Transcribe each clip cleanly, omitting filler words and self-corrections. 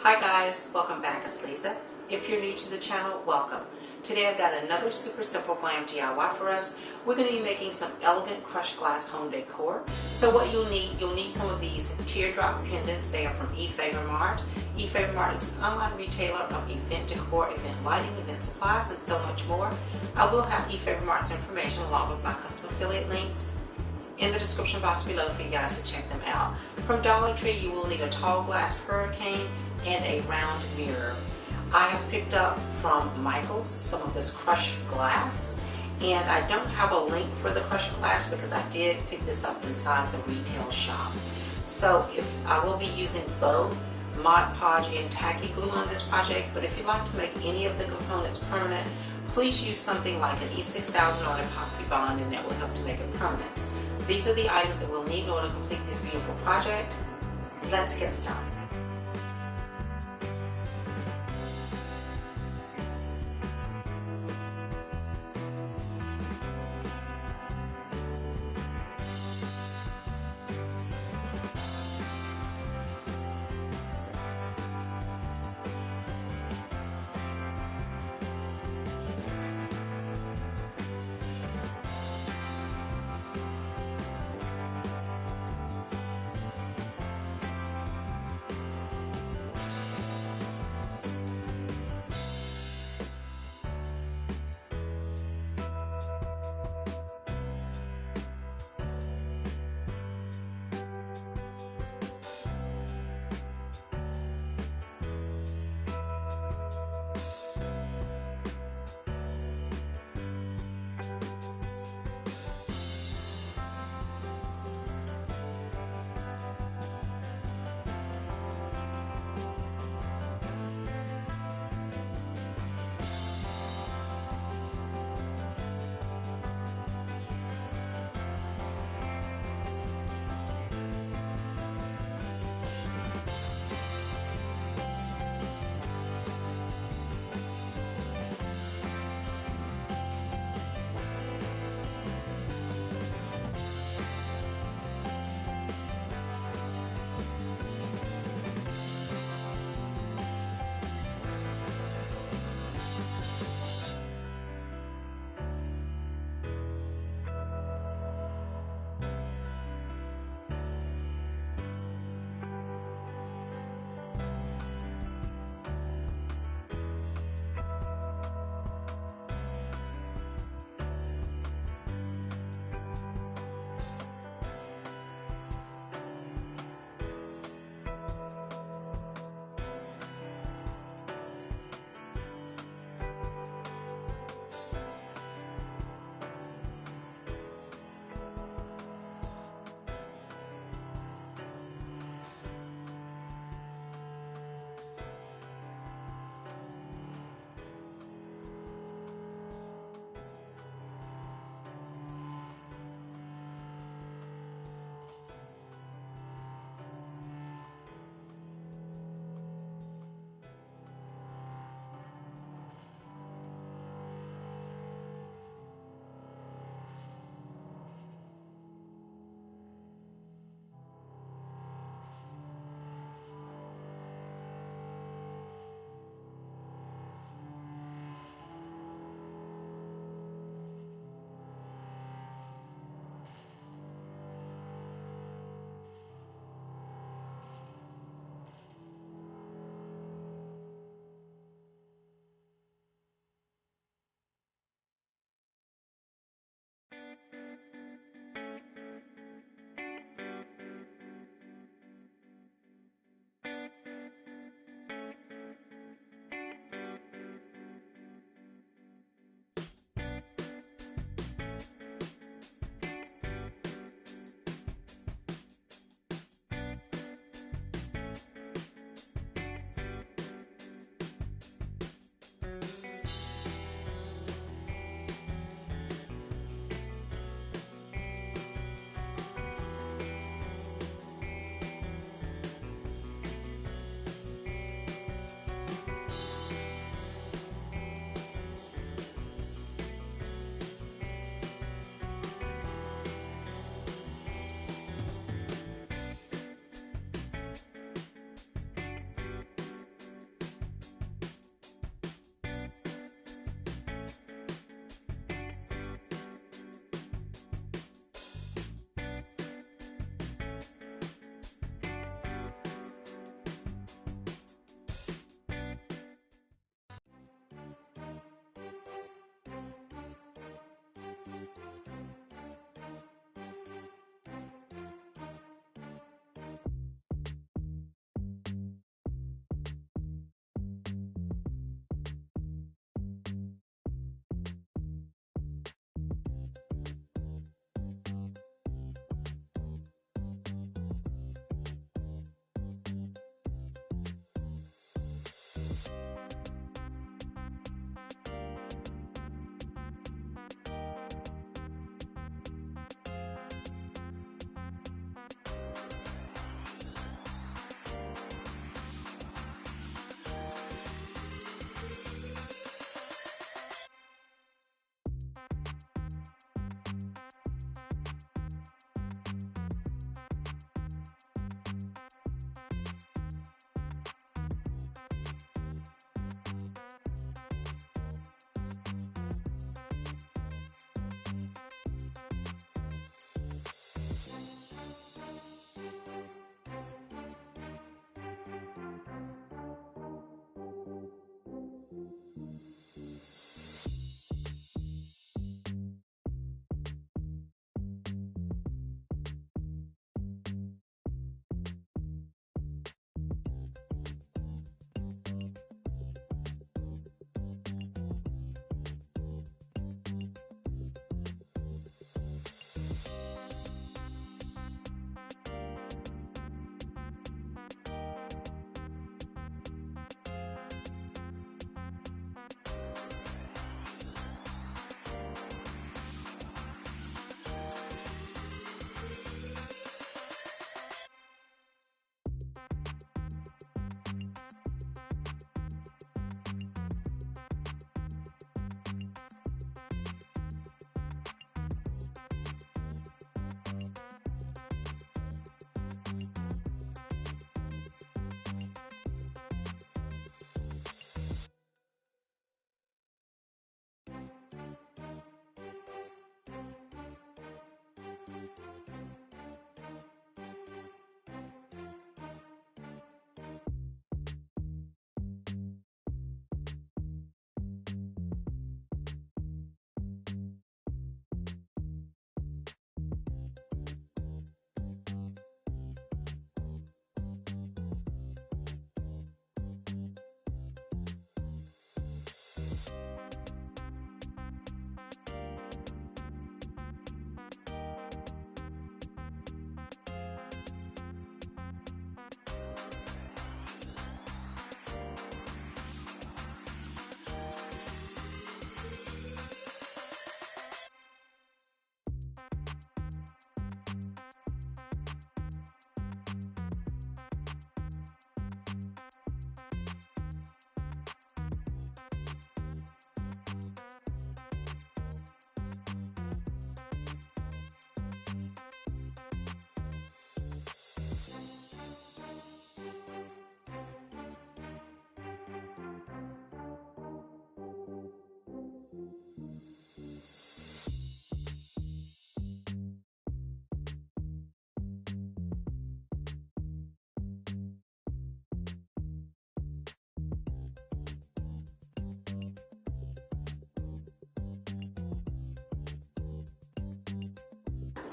Hi guys, welcome back. It's Lisa. If you're new to the channel, welcome. Today I've got another super simple glam DIY for us. We're going to be making some elegant crushed glass home decor. So what you'll need some of these teardrop pendants. They are from EFavormart. EFavormart is an online retailer of event decor, event lighting, event supplies, and so much more. I will have EFavormart's information along with my custom affiliate links in the description box below for you guys to check them out. From Dollar Tree, you will need a tall glass hurricane and a round mirror. I have picked up from Michael's some of this crushed glass, and I don't have a link for the crushed glass because I did pick this up inside the retail shop. So if I will be using both Mod Podge and tacky glue on this project, but if you'd like to make any of the components permanent, please use something like an E6000 or an epoxy bond, and that will help to make it permanent. These are the items that we'll need in order to complete this beautiful project. Let's get started.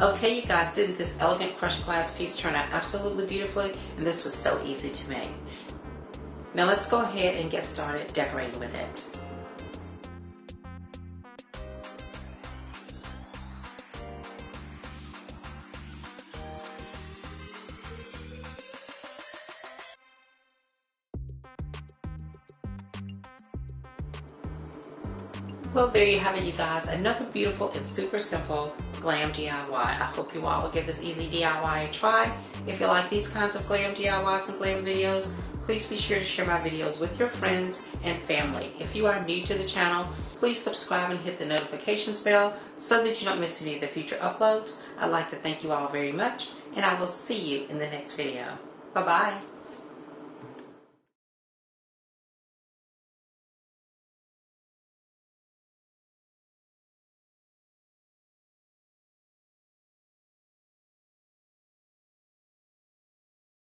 Okay, you guys, didn't this elegant crushed glass piece turn out absolutely beautifully? And this was so easy to make. Now let's go ahead and get started decorating with it. Well, there you have it, you guys. Another beautiful and super simple glam DIY. I hope you all will give this easy DIY a try. If you like these kinds of glam DIYs and glam videos, please be sure to share my videos with your friends and family. If you are new to the channel, please subscribe and hit the notifications bell so that you don't miss any of the future uploads. I'd like to thank you all very much, and I will see you in the next video. Bye-bye.